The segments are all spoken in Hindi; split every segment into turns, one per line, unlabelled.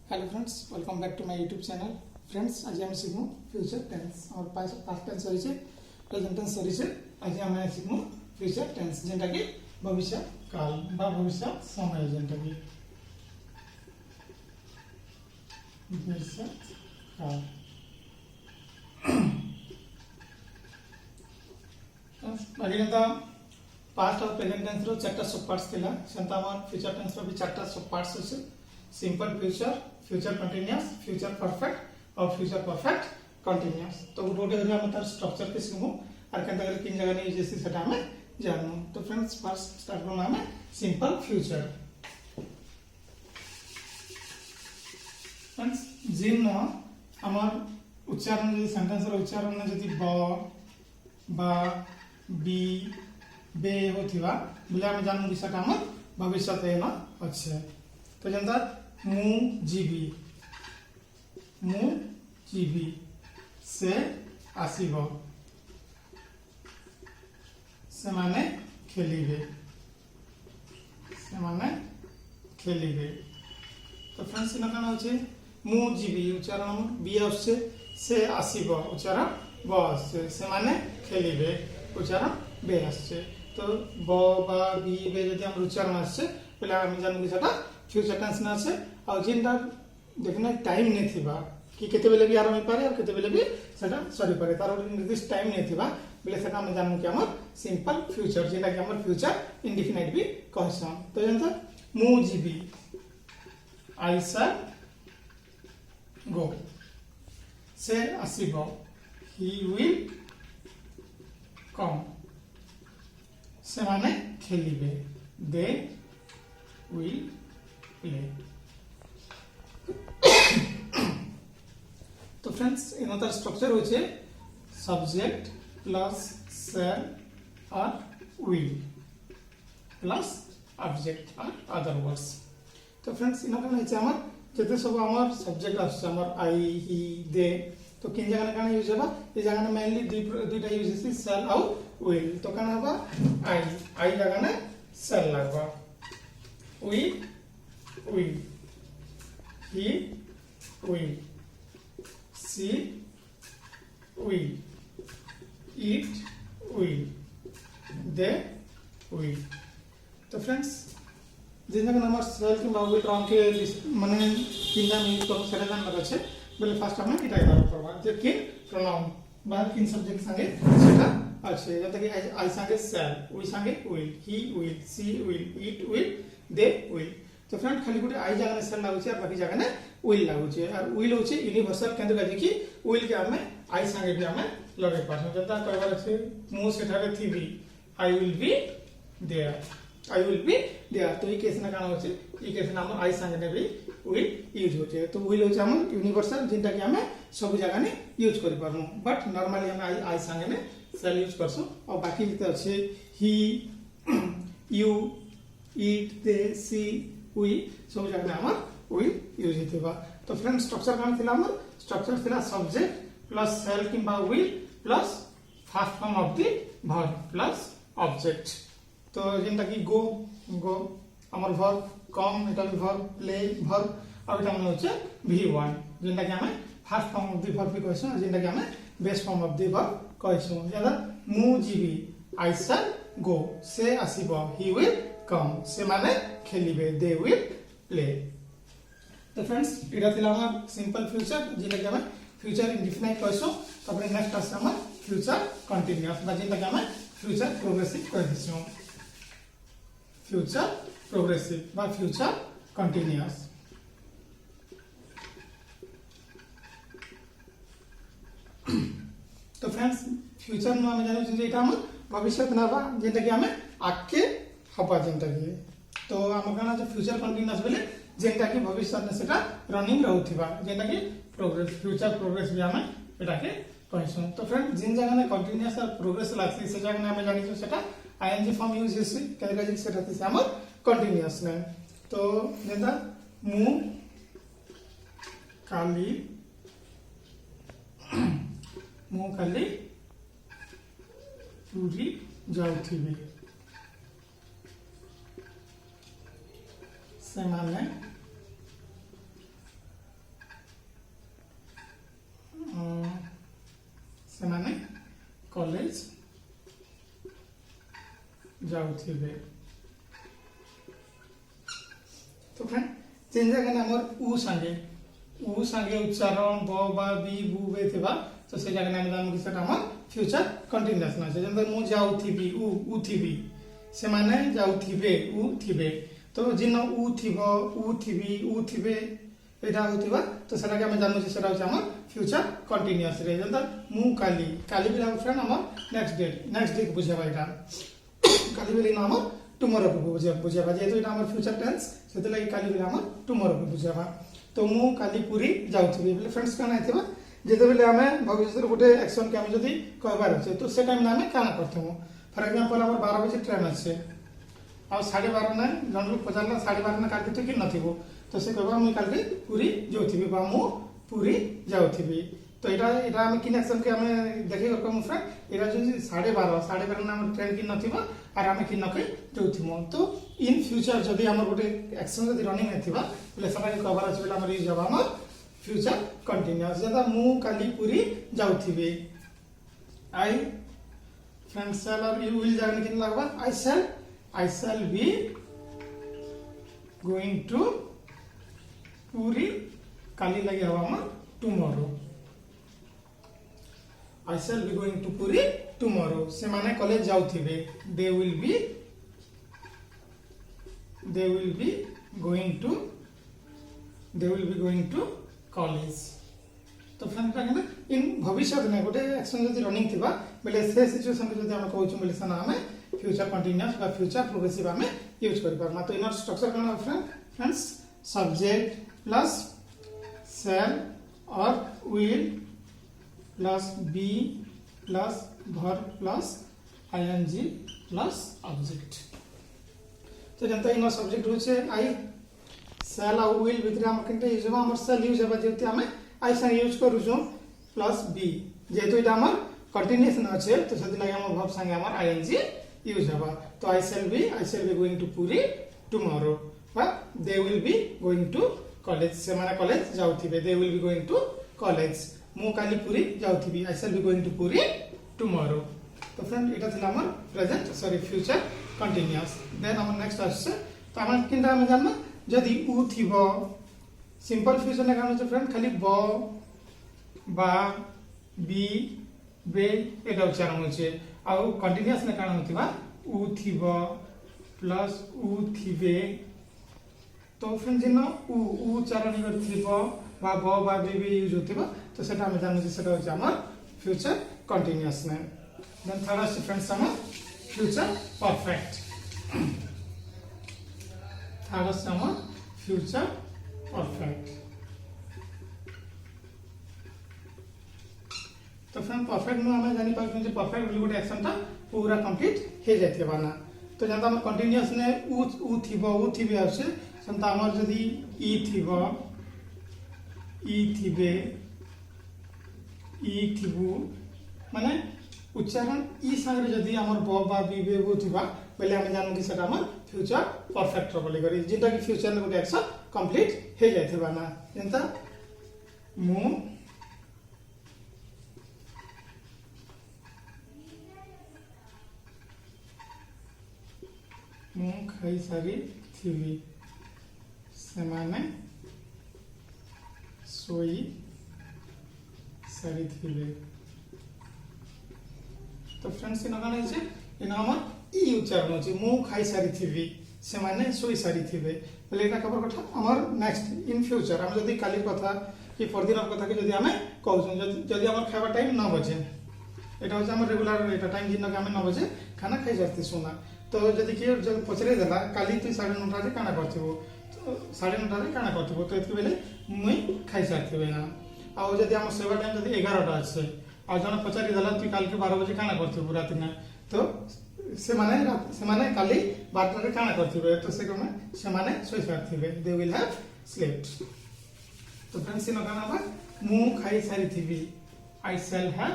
Hello friends, welcome back to my YouTube channel. Friends, आज हम सीखमु फ्यूचर टेंस और पास्ट टेंस सरी से प्रेजेंट टेंस सरी से आज हम सीखमु फ्यूचर टेंस जेंटा कि भविष्य काल बा भविष्य समय जेंटा कि भविष्य काल। बाकी जेंता पास्ट और प्रेजेंट टेंस रो चारटा सब पार्ट्स थिला, सेंता हमर फ्यूचर टेंस रो भी चारटा सब पार्ट्स अछि। Simple future, future continuous, future perfect और फ्यूचर परफेक्ट कंटिन्यूअस। तो गोटे गोटे हम तार स्ट्रक्चर के सिखमु और केनता कर किन जगह यूज हेसी सेटा हमें जानमु। तो फ्रेंड्स, फर्स्ट स्टार्ट करना हमें सिंपल फ्यूचर। फ्रेंड्स, जिन हमर उच्चारण जदि सेंटेंस रो उच्चारण जदि ब बा बी बे होथिबा बोले हम जानमु कि सेटा हमर भविष्य तेना अच्छे। तो जनता मु जीवी से आसीब से माने खेलिबे तो फ्रेंड्स इन कौन होचे मु जीवी उच्चारण बी आसे से आसीब उच्चारण ब आसे से माने खेलिबे उच्चारण बे आसे। तो ब बा बी बे जदि हम उच्चारण आसे पहले हम जानू कि सेटा फ्यूचर टेंस ना से और जिनटा देखना टाइम नहीं थिबा कि केते बेले भी आरंभ हो पारे और केते बेले भी सेटा सरी पारे तार निर्दिष्ट टाइम नहीं थिबा बोले सेटा हम जानू कि हमर सिंपल फ्यूचर जेना कि हमर फ्यूचर इंडेफिनाइट भी कहसन। तो जनता मु जीबी आई शैल गो से आसीबो ही विल कम से माने खेलिबे दे विल प्ले। तो फ्रेंड्स इन स्ट्रक्चर होचे सब्जेक्ट प्लस शैल और विल प्लस ऑब्जेक्ट और अदर वर्ड्स। तो फ्रेंड्स इन कौन होचे हमर जते सब हमर सब्जेक्ट आछे हमर आई ही दे तो किन जगह काना यूज होबा ए जगह में मेनली दुईटा यूज हेसी शैल और विल। तो काना होबा आई जगह में शैल लागबा we will he will she will it will they will। तो फ्रेंड्स जिन जगह नंबर सेल कि बाबू ट्रम के माने तीन नाम यूज करो सेटा नाम रखे बोले फर्स्ट हमें इटा इधर करबा जे कि प्रोनाउन बा किन सब्जेक्ट संगे सेटा अच्छे जैसे कि आई संगे सेल वी संगे will he will see will it will they will. तो फ्रेंड खाली गोटे आई जगह सेल लागुचे और बाकी जगह ने विल लागुचे और विल होचे यूनिवर्सल केंद्र काजे कि विल के हमें आई संगे भी हमें लगे पाछो जता कहबार छै मु सेठारे थीबी आई विल बी देयर। तो ई केस ना काना होचे ई केस ना हम आई संगे ने भी विल यूज होचे। तो विल होचे हम यूनिवर्सल जिनटा कि हमें सब जगह ने यूज करि पारनु बट नॉर्मली हम आई संगे ने सेल यूज करसु और बाकी जते अच्छे ही you it they she we सब जगह हमर विल यूज हेतिबा। तो फ्रेंड स्ट्रक्चर कान थिला हमर स्ट्रक्चर थिला सब्जेक्ट प्लस सेल किंबा will plus first form of the verb plus object. तो जेंटा कि गो हमर वर्ब कम एटा वर्ब प्ले वर्ब और एटा मन होचे v1 जेंटा कि हमें first form of the verb भी कहसु जेंटा कि हमें base form of the verb कहसु। जदा मु जीवी आई शैल गो से आसीबो ही विल कम से माने खेलिबे दे विल प्ले। तो फ्रेंड्स इरा थिला हमर सिंपल फ्यूचर जेटा कि हमें फ्यूचर इंडेफिनाइट कहसु। तबरे नेक्स्ट आसे हमर फ्यूचर कंटीन्यूअस बा जेटा कि हमें फ्यूचर प्रोग्रेसिव कह दिसु फ्यूचर प्रोग्रेसिव बा फ्यूचर कंटीन्यूअस। तो फ्रेंड्स फ्यूचर में हम जानि जे एटा हमर भविष्य बनाबा जेटा कि हमें आके हपा जेंटा कि तो हम कहना जो फ्यूचर कंटीन्यूअस बोले जेंटा कि भविष्य में सेटा रनिंग रहउथिबा जेंटा कि प्रोग्रेस फ्यूचर प्रोग्रेस भी हमें एटा के कहसु। तो फ्रेंड जिन जगह में कंटीन्यूअस और प्रोग्रेस लागसी से जगह में हम जानि जो सेटा आईएनजी फॉर्म यूज हेसी केगा जे सेटा थिसे हमर कंटीन्यूअस में। तो जेंटा मु खाली पूरी जाउथिबी से माने कॉलेज जाउथिबे। तो फ्रेंड तीन जगह हमर उ संगे उच्चारण ब बा बी बु बे थिबा तो से जगह हम जानू कि सेटा हमर फ्यूचर कंटीन्यूअस ना जे मु जाउथिबी उ थिबी से माने जाउथिबे उ थिबे तो जिन उ थिबो उ थिबी उ थिबे एटा होतिबा तो सेटा के हम जानू कि सेटा हमर फ्यूचर कंटीन्यूअस रे जंत मु काली भी फ्रेंड हमर नेक्स्ट डे बुझाबा एटा काली बेली नाम टुमरो को बुझाबा जेतु एटा हमर फ्यूचर टेंस सेते लागि काली बेली हमर टुमरो को बुझाबा तो मु काली पुरी जाउथिबी बोले फ्रेंड्स काना हेतिबा जेते बेले हमें भविष्य रे गोटे एक्शन के हम जदी कहबार अछि तो से टाइम में काना करथमु फॉर एग्जांपल हमर 12 बजे ट्रेन अछि आ 12:30 ना जन लोग पचारला 12:30 ना काटी कि नथिबो तो से कहबा मु काली पुरी जाउथिबी बा मु पुरी जाउथिबी तो एटा हम किन एक्शन के हमें देखि करम फ्रेंड एटा जो 12:30 ना हम ट्रेन कि नथिबा आर हम कि नके जाउथिमु तो इन फ्यूचर जदी हमर गोटे एक्शन जदी रनिंग हेतिबा बोले सदा के कहबार अछि बोले हमर ई जब हमर फ्यूचर कंटीन्यूअस जदा मु काली पुरी जाउथिबी आई फ्रेंड शैल और यू विल जाने किन लागबा I shall be going to Puri काली लगे हवा हम tomorrow I shall be going to Puri tomorrow से माने कॉलेज जाउथिबे they will be going to college तो फ्रेंड कहना इन भविष्य में गोटे एक्शन जदी रनिंग थिबा बेले से सिचुएशन जदी हम कहउछु बेले सना हमें फ्यूचर कंटीन्यूअस बा फ्यूचर प्रोग्रेसिव हमें यूज करि पारमा तो इनर स्ट्रक्चर करना फ्रेंड्स सब्जेक्ट प्लस शैल और will plus be plus verb plus ING plus object तो जनता इनर सब्जेक्ट होचे आई शैल और विल भितर हम किनते यूज हम शैल यूज हेबा जेते हमें आई से यूज करू जो प्लस बी जेहेतु इटा हमर कंटीन्यूएशन अच्छे तो सेति लागि हम वर्ब संगे हमर आईएनजी यूज हेबा तो I shall be going to Puri tomorrow बा they will be going to college से माने कॉलेज जाउथिबे they will be going to college मु काली पुरी जाउथिबी I shall be going to Puri tomorrow तो फ्रेंड इटा थिला हमर present sorry future continuous then हमर नेक्स्ट आछे तो हम किनटा हम जानना जदी उ थिबो सिंपल फ्यूचर ने कान फ्रेंड खाली ब बा बी बे एटा उच्चारण होचे आ कंटीन्यूअस ने कान होतिबा उ थिबो प्लस उ थिबे तो फ्रेंड जिन उ उच्चारण कर थिबो बा ब बा बी बी यूज होतिबा तो सेटा हम जानू जे सेटा होचे हमर फ्यूचर कंटीन्यूअस ने देन थर्ड फ्रेंड्स हमर फ्यूचर परफेक्ट थर्ड हमर फ्यूचर परफेक्ट तो फ्रेंड परफेक्ट नु हमें जानि पाउ जे परफेक्ट बोली गोटे एक्शन ता पूरा कंप्लीट हे जाथे बाना तो जनता हम कंटीन्यूअस ने उ थिबे आसे संता हमर जदी ई थिबे ई थिबु माने उच्चारण ई संगे जदी हमर ब बा बी बे बो थिबा पहले हम जानू कि सेटा हमर फ्यूचर परफेक्ट बोली करी जेटा कि फ्यूचर ने गोटे एक्शन कंप्लीट हे जाथे बाना जनता मु खाई सारी थी से माने सोई सारी थी तो फ्रेंड्स इन कान है इन हमर ई उच्चारण होची मु खाई सारी थी से माने सोई सारी थिबे बोले एटा खबर कथा हमर नेक्स्ट इन फ्यूचर हम जदी काली कथा कि परदिन कथा के जदी हमें कहू जदी हमर खावा टाइम 9 बजे एटा होचा हमर रेगुलर एटा टाइम दिन के हमें 9 बजे खाना खाई जाती सोना तो जदी के जब पचरे देला काली तू 9:30 रे काना करथिबो तो 9:30 रे काना करथिबो तो एतके बेले मुई खाई सारथिबे ना आ जदी हम सेवा टाइम जदी 11 टा আছে आ जने पचारी देला तू काल के 12 बजे काना करथिबो रात ना तो से माने काली 12 रे काना करथिबे तो से कमे से माने सोई सारथिबे दे विल हैव स्लीप्ड तो फ्रेंड्स इन काना बा मु खाई सारी थिबी आई शैल हैव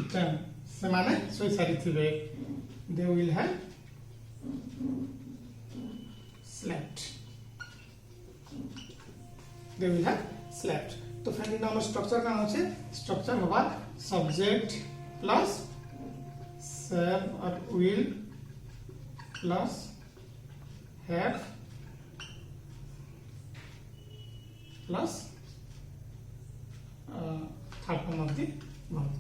eaten से माने सोई सारी थिबे they will have slept they will have slept. तो फ्रेंड इन हमर स्ट्रक्चर काना होचे स्ट्रक्चर हवा subject plus shall or will plus have plus third form of the verb.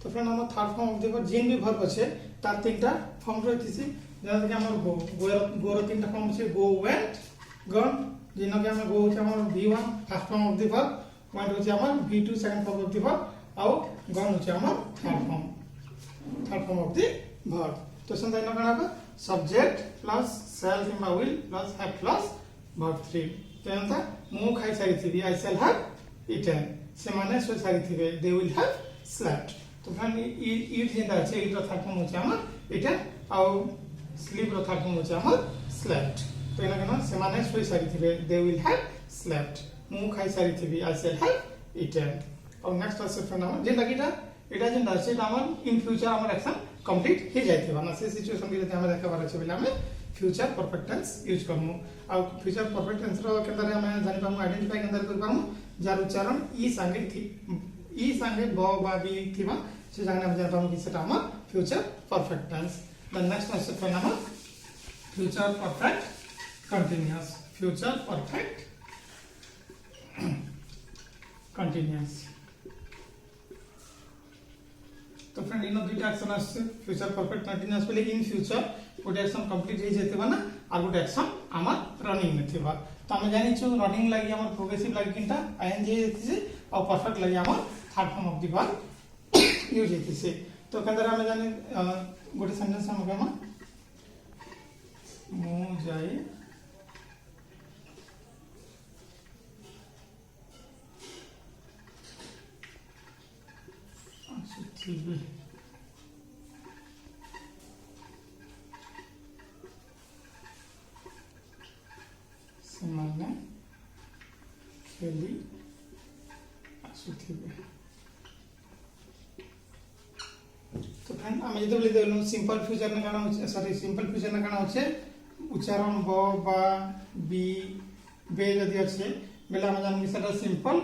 तो फ्रेंड हम third form of the verb जिन भी वर्ब আছে তার তিনটা ফর্ম রয়েছে যেমন কি আমার গো গোর তিনটা ফর্ম আছে গো ওয়েন্ট গন যেন কি আমার গো হচ্ছে আমার v1 first form of the verb went হচ্ছে আমার v2 second form of the verb আর গন হচ্ছে আমার third form of the verb. তো সেটা এনে কানা সবজেক্ট প্লাস shall কিংবা will plus have plus verb 3. তো এনতা মু খাই সারিথিবি I shall have eaten ସେମାନେ ଶୋଇ ସାରିଥିବେ they will have slept. तो फ्रेंड इट जेंदा আছে এটার থার্ড ফর্ম হচ্ছে আমার এটা আর স্লিপ র থার্ড ফর্ম হচ্ছে আমার slept. তো এনা কেন ସେମାନେ ଶୋଇ ସାରିଥିବେ they will have slept. ମୁଁ ଖାଇ ସାରିଥିବି I shall have eaten. और नेक्स्ट আছে फ्रेंड আমার যেটা কিটা এটা যেটা আছে এটা আমার ইন ফিউচার আমার অ্যাকশন কমপ্লিট হয়ে যাইতিবা না সেই সিচুয়েশন কি যদি আমরা দেখাবার আছে বলে আমি फ्यूचर परफेक्ट टेंस यूज करमु आ फ्यूचर परफेक्ट टेंस रो केंदर हम जानि पामु आइडेंटिफाई केंदर कर पामु जार उच्चारण ई संगे ब बा बी थिबा से जाने हम जानि पामु कि सेटा हम future perfect tense. The next one से नाम future perfect continuous. Future perfect continuous. तो फ्रेंड इन दुईटा एक्शन आछे फ्यूचर परफेक्ट कंटीन्यूअस पहले इन फ्यूचर गोटे एक्शन कंप्लीट हो जाइथिबा ना आ गोटे एक्शन आमार रनिंग में थिबा. तो हम जानि छु रनिंग लागि आमार प्रोग्रेसिव लागि किनटा आईएनजी हेतिसे और परफेक्ट लागि आमार third form of the verb use हेतिसे. तो केंदर हम जानि गोटे सेंटेंस हम गमा मु जाई आसुथिबि ସେମାନେ ଖେଳି ଆସୁଥିବେ. तो फ्रेंड हम जते बोले देलु सिंपल फ्यूचर ने काना होचे सॉरी सिंपल फ्यूचर ने काना होचे उच्चारण ब बा बी बे जदी আছে बेला हम जान सेटा सिंपल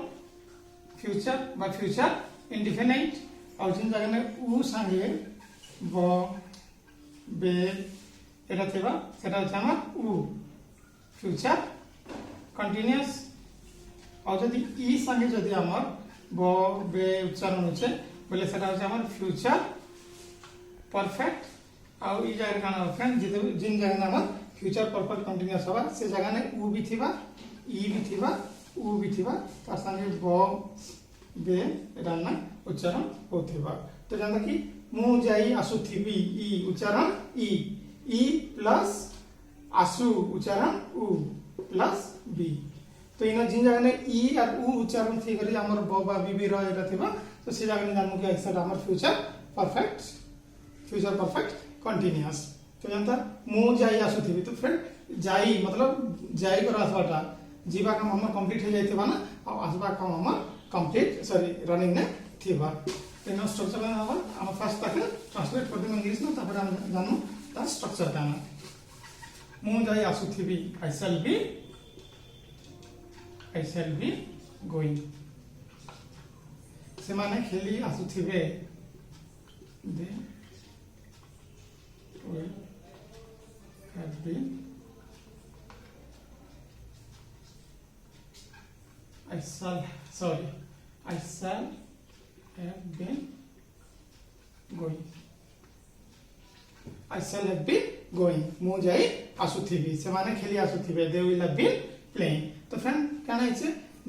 फ्यूचर बा फ्यूचर इंडेफिनाइट और जिन जगह ने उ संगे ब बे एटा थिबा सेटा होचे हमर उ फ्यूचर कंटीन्यूअस. और जदि ई संगे जदि हमर ब बे उच्चारण होचे बोले सेटा होचे हमर फ्यूचर परफेक्ट. और ई जगह काना फ्रेंड जिन जगह ने हमर फ्यूचर परफेक्ट कंटीन्यूअस होबा से जगह ने उ भी थिबा ई भी थिबा उ भी थिबा तार संगे ब बे एटा ना उच्चारण होथिबा. तो जानता कि मु जाई आसुथिबी ई उच्चारण ई प्लस आसु उच्चारण उ प्लस बी. तो इन जिन जगह ने ई और उ उच्चारण थी करी हमर ब बा बी बी र एटा थिबा तो से जगह ने जानमु कि एक्सेट हमर फ्यूचर परफेक्ट कंटीन्यूअस. तो जानता मु जाई आसुथिबी तो फ्रेंड जाई मतलब जाई कर आसबाटा जीवा काम हमर कंप्लीट हो जाइथिबा ना और आसबा काम हमर कंप्लीट सॉरी रनिंग ने थिबा. इन स्ट्रक्चर में हम फर्स्ट तक ट्रांसलेट कर देम इंग्लिश में तापर हम जानू ता स्ट्रक्चर काना मु जाई आसुथिबी I shall be going. ସେମାନେ ଖେଳି ଆସୁଥିବେ they will have been I shall have been going. I shall have been going. मु जाई आसुथिबी ସେମାନେ ଖେଳି ଆସୁଥିବେ they will have been playing. तो फ्रेंड क्या है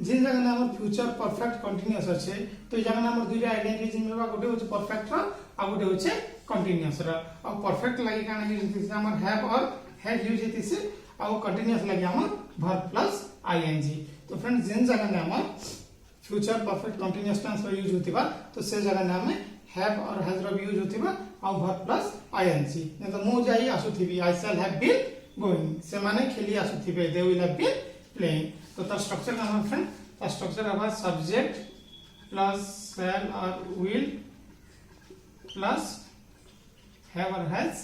जिन जगह ने हमर फ्यूचर परफेक्ट कंटीन्यूअस আছে तो जगह ने हमर दुईटा आइडेंटिटी जिन में गोटे होचे परफेक्ट रा आ गोटे होचे कंटीन्यूअस रा. और परफेक्ट लागि काना यूज हेतिसे हमर हैव और हैड यूज हेतिसे और कंटीन्यूअस लागि हमर वर्ब प्लस आईएनजी. तो फ्रेंड जिन जगह ने हमर फ्यूचर परफेक्ट कंटीन्यूअस टेंस रा यूज होतिबा तो से जगह ने हमें हैव और हैज रा यूज होतिबा और वर्ब प्लस आईएनजी. तो मु जाई आसुथिबी I shall have been going. ସେମାନେ ଖେଳି ଆସୁଥିବେ they will have been playing. तो तार स्ट्रक्चर का फ्रेंड तार स्ट्रक्चर है सब्जेक्ट प्लस shall और will प्लस have और has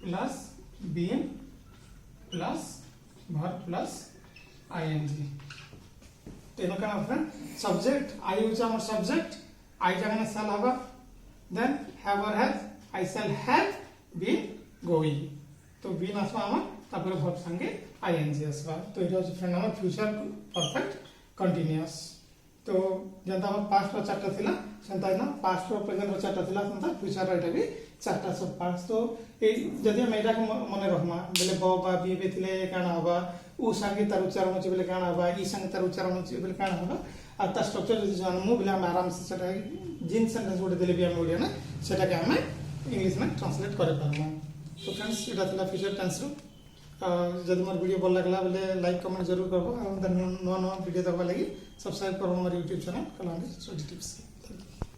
plus been plus verb plus ing. एनो काना फ्रेंड सब्जेक्ट आई होचा हमर सब्जेक्ट आई जगह शैल हबा देन हैव और has I shall have been going तो बीन आसबा हमर तापर वर्ब संगे आईएनजी आसबा तो एटा होचा फ्रेंड हमर फ्यूचर परफेक्ट कंटीन्यूअस तो जनता हमर पास्ट रो चारटा थिला सेंता ना पास्ट रो प्रेजेंट रो चारटा थिला सेंता फ्यूचर रो एटा भी चारटा सब पास्ट तो ए जदि हम एटा को मने रखमा बेले ब बा बी बे थिले काना हबा उ संगे तार उच्चारण होचे बेले काना हबा ई संगे तार उच्चारण होचे बेले काना हबा आ ता स्ट्रक्चर जदि जानमु बेले हम आराम से सेटा जिन सेंटेंस गोटे देले भी हम ओडिया ना सेटा के हम इंग्लिश में ट्रांसलेट करे पारमु तो फ्रेंड्स एटा थिला फ्यूचर टेंस रो जदि मोर वीडियो भल लागला बेले लाइक कमेंट जरूर करबो और नुआ नुआ वीडियो देखबा लागि सब्सक्राइब करबो हमर YouTube चैनल कलांडी स्टडी टिप्स।